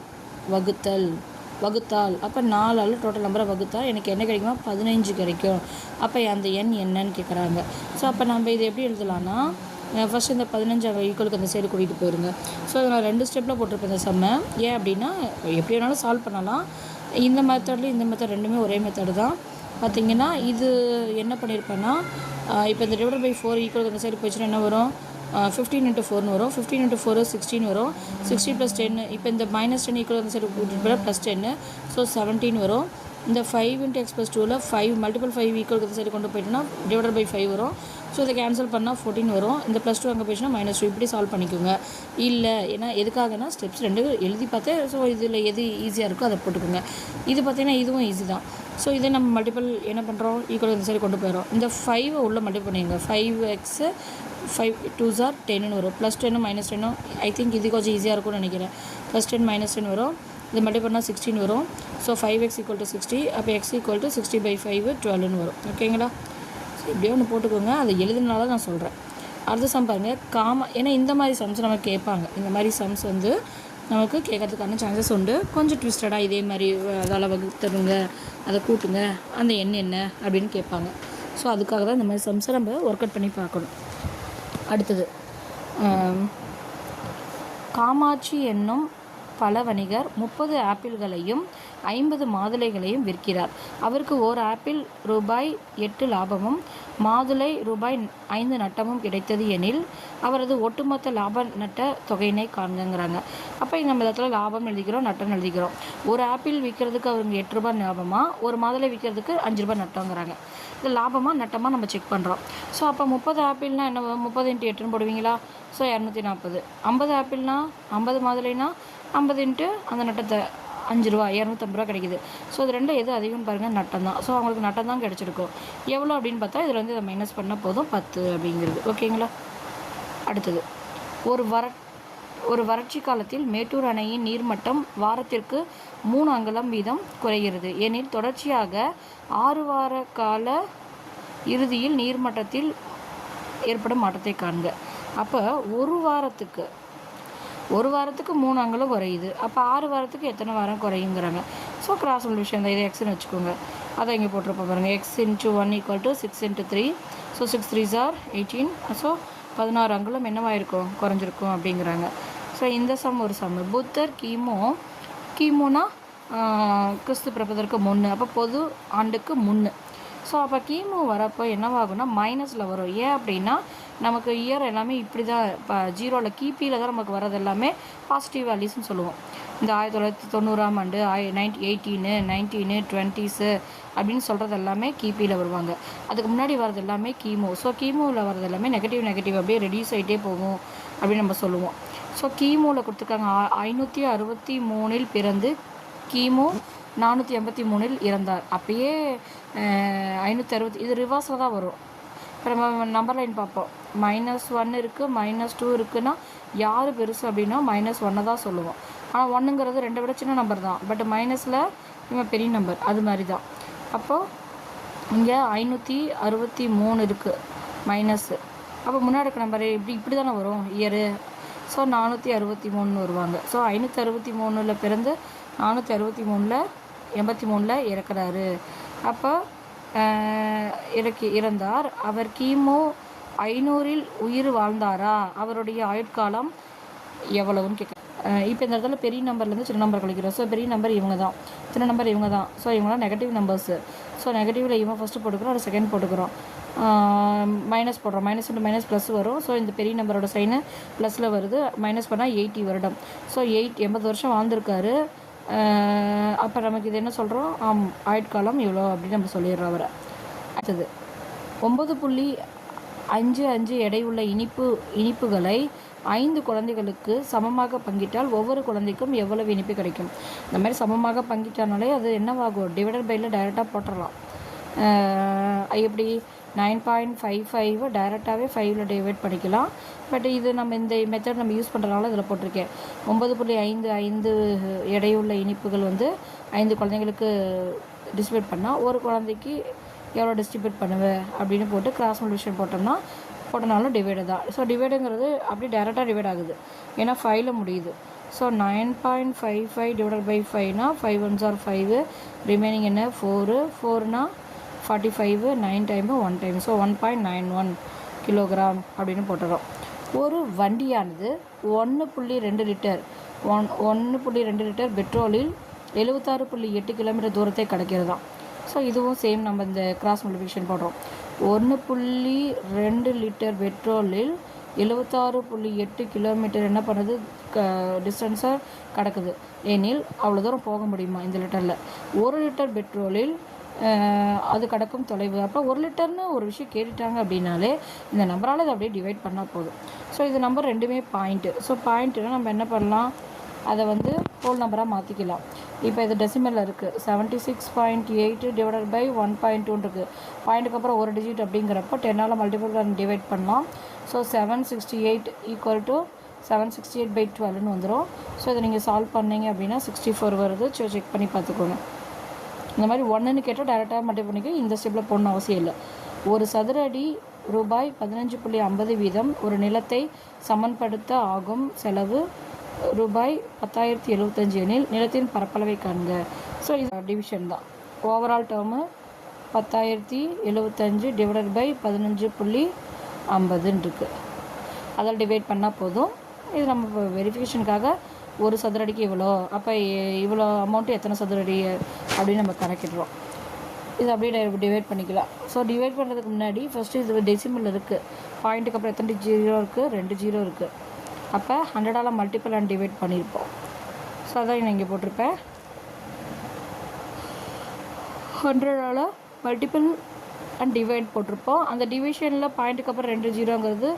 வகுத்தால் அப்போ 4ஆல் டோட்டல் நம்பரை வகுத்தால் எனக்கு என்ன கிடைக்குமா? 15 கிடைக்கும். அப்போ அந்த எண் என்னன்னு கேட்குறாங்க. ஸோ அப்போ நம்ம இதை எப்படி எழுதலாம்னா, ஃபஸ்ட்டு இந்த 15 ஈக்குவலுக்கு அந்த சைடு கூட்டிகிட்டு போயிருங்க. ஸோ அதை நான் 2 ஸ்டெப்பில் போட்டிருப்பேன் இந்த சம்மை. ஏன் அப்படின்னா எப்படி வேணாலும் சால்வ் பண்ணலாம். இந்த மெத்தட்லேயும் இந்த மெத்தட் ரெண்டுமே ஒரே மெத்தடு தான். பார்த்திங்கன்னா இது என்ன பண்ணியிருப்பேன்னா, இப்போ இந்த ÷ 4 ஈக்குவலுக்கு அந்த சைடு போயிடுச்சுன்னா என்ன வரும்? 15 × 4ன்னு வரும். 15 × 4 16 வரும். 16 + 10. இப்போ இந்த -10 ஈக்குவல் அந்த சைடு கூட்டிட்டு போய் +10. ஸோ 17 வரும். இந்த 5 × x+2ல் 5 மல்டிபிள் 5 ஈக்குவலுக்கு அந்த சைடு கொண்டு போயிட்டோன்னா ÷ 5 வரும். ஸோ இதை கேன்சல் பண்ணால் 14 வரும். இந்த +2 அங்கே போயிடுச்சுன்னா -2. இப்படி சால்வ் பண்ணிக்கோங்க. இல்லை ஏன்னா எதுக்காகனா ஸ்டெப்ஸ் 2 எழுதி பார்த்தேன். ஸோ இதில் எது ஈஸியாக இருக்கோ அதை போட்டுக்கோங்க. இது பார்த்திங்கன்னா இதுவும் ஈஸி தான். ஸோ இதை நம்ம மல்டிபிள் என்ன பண்ணுறோம், ஈக்குவல் இந்த சைடு கொண்டு போயிடும். இந்த 5 உள்ள மல்டிபிள் பண்ணிடுங்க. 5x 5 2s are 10ன்னு வரும். +10 -10 ஐ திங்க் இது கொஞ்சம் ஈஸியாக இருக்கும்னு நினைக்கிறேன். +10 -10 வரும். இது மல்டிபிள் பண்ணால் 16 வரும். So 5x = 60. அப்போ x = 60/5 12ன்னு வரும். ஓகேங்களா? ஸோ இப்படியே ஒன்று போட்டுக்கோங்க. அதை எழுதுனால நான் சொல்கிறேன். அடுத்த சம் பாருங்கள். ஏன்னா இந்த மாதிரி சம்ஸ் நமக்கு கேட்பாங்க. இந்த மாதிரி சம்ஸ் வந்து நமக்கு கேட்கறதுக்கான சான்சஸ் உண்டு. கொஞ்சம் ட்விஸ்டடாக இதே மாதிரி அதால் வகுத்துருங்க, அதை கூட்டுங்க, அந்த எண் என்ன அப்படின்னு கேட்பாங்க. ஸோ அதுக்காக தான் இந்த மாதிரி சம்ஸை நம்ம ஒர்க் அவுட் பண்ணி பார்க்கணும். அடுத்தது, காமாட்சி என்னும் பல வணிகர் 30 ஆப்பிள்களையும் 50 மாதுளைகளையும் விற்கிறார். அவருக்கு ஓர் ஆப்பிள் ரூபாய் 8 லாபமும் மாதுளை ரூபாய் 5 நட்டமும் கிடைத்தது எனில் அவரது ஒட்டுமொத்த லாப நட்ட தொகையினை காண்கிறாங்க. அப்போ நம்ம இடத்துல லாபம் எழுதிக்கிறோம், நட்டம் எழுதிக்கிறோம். ஒரு ஆப்பிள் விற்கிறதுக்கு அவருக்கு 8 ரூபாய் லாபமாக, ஒரு மாதுளை விற்கிறதுக்கு 5 ரூபாய் நட்டங்கிறாங்க. இது லாபமாக நட்டமாக நம்ம செக் பண்ணுறோம். ஸோ அப்போ 30 ஆப்பிள்னா என்ன, 30 × 8ன்னு போடுவீங்களா? ஸோ 240. 50 ஆப்பிள்னா 50 மாதுளைனா 50 × அந்த நட்டத்தை 5 ரூபா 250 ரூபா கிடைக்குது. ஸோ இது ரெண்டும் எது அதிகம்னு பாருங்கள், நட்டம் தான். ஸோ அவங்களுக்கு நட்டம் தான் கிடச்சிருக்கும். எவ்வளோ அப்படின்னு பார்த்தா இதில் வந்து இதை மைனஸ் பண்ணால் போதும், 10 அப்படிங்கிறது. ஓகேங்களா? அடுத்தது, ஒரு வறட்சி காலத்தில் மேட்டூர் அணையின் நீர்மட்டம் வாரத்திற்கு 3 அங்குலம் வீதம் குறைகிறது எனில் தொடர்ச்சியாக 6 வார கால இறுதியில் நீர்மட்டத்தில் ஏற்படும் மாற்றத்தை காண்க. அப்போ ஒரு வாரத்துக்கு 3 அங்குலம் குறையுது. அப்போ 6 வாரத்துக்கு எத்தனை வாரம் குறையுங்கிறாங்க. ஸோ கிராஸ் மல்டிப்ளிகேஷன் தான், இதை எக்ஸ்ன்னு வச்சுக்கோங்க. அதை இங்கே போட்டிருப்போம் பாருங்கள். x × 1 = 6 × 3. So 6 3s are 18. So 16 அங்குலம் என்னவாயிருக்கும், குறைஞ்சிருக்கும் அப்படிங்கிறாங்க. ஸோ இந்த சம் ஒரு சம். புத்தர் கிமுனா கிறிஸ்து பிறப்பதற்கு முன்னு, அப்போ பொது ஆண்டுக்கு முன்னு. ஸோ அப்போ கிமு வரப்போ என்னவாகும்னா மைனஸில் வரும். ஏன் அப்படின்னா நமக்கு இயர் எல்லாமே இப்படி தான், இப்போ 0ல் கிபியில் தான் நமக்கு வர்றது எல்லாமே பாசிட்டிவ் வேல்யூஸ்ன்னு சொல்லுவோம். இந்த 1990ஆம் ஆண்டு 18 19 20s அப்படின்னு சொல்கிறது எல்லாமே கிபியில் வருவாங்க. அதுக்கு முன்னாடி வர்றது எல்லாமே கிமு. ஸோ கிமுவில் வர்றது எல்லாமே நெகட்டிவ் அப்படியே ரெடியூஸ் ஆகிட்டே போகும் அப்படின்னு நம்ம சொல்லுவோம். ஸோ கிமுவில் கொடுத்துருக்காங்க 563 பிறந்து கிமு 483 இறந்தார். அப்பயே 560, இது ரிவர்ஸில் தான் வரும். இப்போ நம்ம நம்பர் லைன் பார்ப்போம். -1 இருக்குது, -2 இருக்குன்னா யார் பெருசு அப்படின்னா -1 தான் சொல்லுவோம். ஆனால் 1ங்கிறது 2 விட சின்ன நம்பர் தான். பட் மைனஸில் இவன் பெரிய நம்பர், அது மாதிரி தான். அப்போது இங்கே 563 இருக்குது மைனஸு. அப்போ முன்னாடி இருக்க நம்பர் இப்படி தானே வரும் இயரு. ஸோ 463 வருவாங்க. ஸோ 563 பிறந்து 463 83 இறக்குறாரு. அப்போ இறந்தார். அவர் கிமு 500 உயிர் வாழ்ந்தாரா? அவருடைய ஆயுட்காலம் எவ்வளவுன்னு கேட்க. இப்போ இந்த இடத்துல பெரிய நம்பர்லேருந்து சின்ன நம்பர் கழிக்கிறோம். ஸோ பெரிய நம்பர் இவங்க தான், சின்ன நம்பர் இவங்க தான். ஸோ இவங்களாம் நெகட்டிவ் நம்பர்ஸு. ஸோ நெகட்டிவில் இவன் ஃபஸ்ட்டு போட்டுக்கிறோம், அது செகண்ட் போட்டுக்கிறோம். மைனஸ் போடுறோம். மைனஸ் × மைனஸ் ப்ளஸ் வரும். ஸோ இந்த பெரிய நம்பரோட சைனு ப்ளஸில் வருது. மைனஸ் பண்ணால் 80 வருடம். ஸோ 80 வருஷம் வாழ்ந்திருக்காரு. அப்போ நமக்கு இது என்ன சொல்கிறோம், ஆயுட்காலம் இவ்வளோ அப்படின்னு நம்ம சொல்லிடுறோம் அவரை. அடுத்தது, 9.55 எடையுள்ள இனிப்புகளை 5 குழந்தைகளுக்கு சமமாக பங்கிட்டால் ஒவ்வொரு குழந்தைக்கும் எவ்வளவு இனிப்பு கிடைக்கும்? இந்த மாதிரி சமமாக பங்கிட்டானாலே அது என்னவாகும், டிவைடட் பையில் டைரெக்டாக போட்டுடலாம். எப்படி 9.55 டைரெக்டாகவே 5ல் டிவைட் பண்ணிக்கலாம். பட் இது நம்ம இந்த மெத்தட் நம்ம யூஸ் பண்ணுறதுனால இதில் போட்டிருக்கேன். 9.55 எடையுள்ள இனிப்புகள் வந்து 5 குழந்தைங்களுக்கு டிஸ்ட்ரிபியூட் பண்ணால் ஒரு குழந்தைக்கு எவ்வளோ டிஸ்ட்ரிபியூட் பண்ணுவேன் அப்படின்னு போட்டு கிராஸ் மல்டிப்ளிகேஷன் போட்டனாலும் டிவைடு தான். ஸோ டிவைடுங்கிறது அப்படி டைரெக்டாக டிவைட் ஆகுது, ஏன்னா 5ல் முடியுது. ஸோ 9.55 டிவைடட் பை 5னா 5 1s are 5, ரிமைனிங் என்ன 4னா 45, 9 டைம் 1 டைம். ஸோ 1.91 கிலோகிராம் அப்படின்னு போட்டுறோம். ஒரு வண்டியானது 1.2 லிட்டர் பெட்ரோலில் 76.8 கிலோமீட்டர் தூரத்தை கடக்கிறதாம். ஸோ இதுவும் சேம் நம்ம இந்த கிராஸ் மல்டிப்ளிகேஷன் போடுறோம். 1.2 லிட்டர் பெட்ரோலில் 76.8 கிலோமீட்டர் என்ன பண்ணுது, டிஸ்டன்ஸாக கிடக்குது ஏனில் அவ்வளோ தூரம் போக முடியுமா இந்த லிட்டரில்? 1 லிட்டர் பெட்ரோலில் அது கிடக்கும் தொலைவு. அப்போ 1 லிட்டர்னு ஒரு விஷயம் கேட்டுட்டாங்க அப்படின்னாலே இந்த நம்பரால் அதை அப்படியே டிவைட் பண்ணால் போதும். ஸோ இது நம்பர் ரெண்டுமே பாயிண்ட்டு. ஸோ பாயிண்ட்டுனா நம்ம என்ன பண்ணலாம், அதை வந்து ஹோல் நம்பராக மாற்றிக்கலாம். இப்போ இது டெசிமலில் இருக்குது. 76.8 டிவைடட் பை 1.2 இருக்குது. பாயிண்ட்டுக்கு அப்புறம் ஒரு டிஜிட் அப்படிங்கிறப்போ 10ஆல் மல்டிபிள் அண்ட் டிவைட் பண்ணலாம். ஸோ 768 ஈக்குவல் டு 768/12ன்னு வந்துடும். ஸோ இதை நீங்கள் சால்வ் பண்ணீங்க அப்படின்னா 64 வருது. ஸோ செக் பண்ணி பார்த்துக்கோங்க. இந்த மாதிரி 1ன்னு கேட்டால் டேரெக்டாக மல்டிபிள் பண்ணிக்க இந்த ஸ்டெப்பில் போடணும் அவசியம் இல்லை. ஒரு சதுர அடி ரூபாய் 15.50 வீதம் ஒரு நிலத்தை சமன்படுத்த ஆகும் செலவு ரூபாய் 10,075 எனில் நிலத்தின் பரப்பளவை காண்க. ஸோ இது டிவிஷன் தான். ஓவரால் டேர்மு 10,075 டிவைடட் பை 15.50 இருக்குது. அதில் டிவைட் பண்ணால் போதும். இது நம்ம இப்போ வெரிஃபிகேஷனுக்காக ஒரு சதுரடிக்கு இவ்வளோ, அப்போ இவ்வளோ அமௌண்ட்டு எத்தனை சதுரடி அப்படின்னு நம்ம கணக்கிடுறோம். இது அப்படியே டிவைட் பண்ணிக்கலாம். ஸோ டிவைட் பண்ணுறதுக்கு முன்னாடி ஃபஸ்ட்டு இது டெசிமல் இருக்குது. பாயிண்ட்டுக்கு அப்புறம் எத்தனை ஜீரோ இருக்குது? 2 ஜீரோ இருக்குது. அப்போ 100ஆல் மல்டிபிள் அண்ட் டிவைட் பண்ணியிருப்போம். ஸோ அதான் நான் இங்கே போட்டிருப்பேன். 100ஆல் மல்டிபிள் அண்ட் டிவைட் போட்டிருப்போம். அந்த டிவிஷனில் பாயிண்ட்டுக்கு அப்புறம் 2 ஜீரோங்கிறது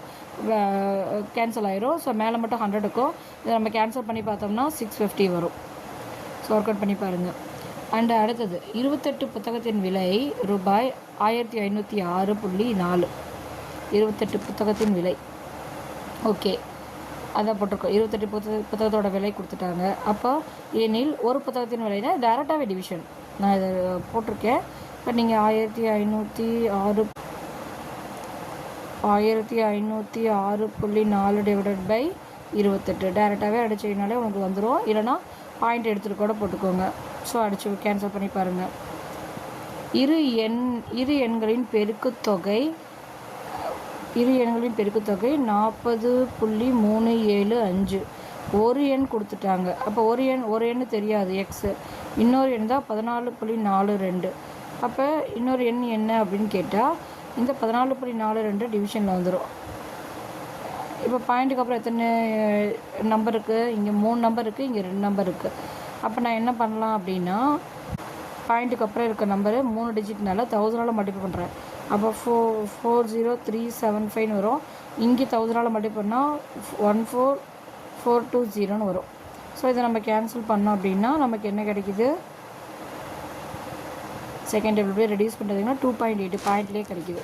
கேன்சல் ஆயிரும். ஸோ மேலே மட்டும் 100 இருக்கும். இதை நம்ம கேன்சல் பண்ணி பார்த்தோம்னா 650 வரும். ஸோ ஒர்க் அவுட் பண்ணி பாருங்கள். அண்டு அடுத்தது 28 புத்தகத்தின் விலை ரூபாய் 1506.4. 28 புத்தகத்தின் விலை. ஓகே, அதான் போட்டிருக்கோம். 28 புத்தகத்தோட விலை கொடுத்துட்டாங்க. அப்போ ஏனில் ஒரு புத்தகத்தின் விலைனா டேரெக்டாகவே டிவிஷன் நான் இதை போட்டிருக்கேன். இப்போ நீங்கள் 1506.4 டிவைடட் பை 28 டேரெக்டாகவே அடிச்சிங்கனாலே உனக்கு வந்துடும். இல்லைனா பாயிண்ட் எடுத்துகிட்டு கூட போட்டுக்கோங்க. ஸோ அடித்து கேன்சல் பண்ணி பாருங்கள். இரு எண்களின் பெருக்குத்தொகை 40.375. ஒரு எண் கொடுத்துட்டாங்க. அப்போ ஒரு எண் தெரியாது எக்ஸு. இன்னொரு எண் தான் 14.42. அப்போ இன்னொரு எண் என்ன அப்படின்னு கேட்டால் இந்த 14.42 டிவிஷனில் வந்துடும். இப்போ பாயிண்ட்டுக்கு அப்புறம் எத்தனை நம்பர் இருக்குது? இங்கே 3 நம்பர் இருக்குது, இங்கே 2 நம்பர் இருக்குது. அப்போ நான் என்ன பண்ணலாம் அப்படின்னா பாயிண்ட்டுக்கு அப்புறம் இருக்க நம்பரு 3 டிஜிட்னால 1000ஆல் மல்டிபிள் பண்ணுறேன். அப்போ 40375 வரும். இங்கே 1000ஆல் மல்டிபிள் பண்ணால் 14420 வரும். ஸோ இதை நம்ம கேன்சல் பண்ணோம் அப்படின்னா நமக்கு என்ன கிடைக்குது? செகண்ட் டேபிள் போய் ரெடியூஸ் பண்ணுறதுன்னா 2.8 பாயிண்ட்லேயே கிடைக்குது.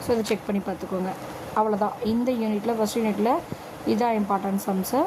ஸோ இதை செக் பண்ணி பார்த்துக்கோங்க. அவ்வளோதான். இந்த யூனிட்டில் ஃபஸ்ட் யூனிட்டில் இதான் இம்பார்ட்டன்ட் சம்ஸு.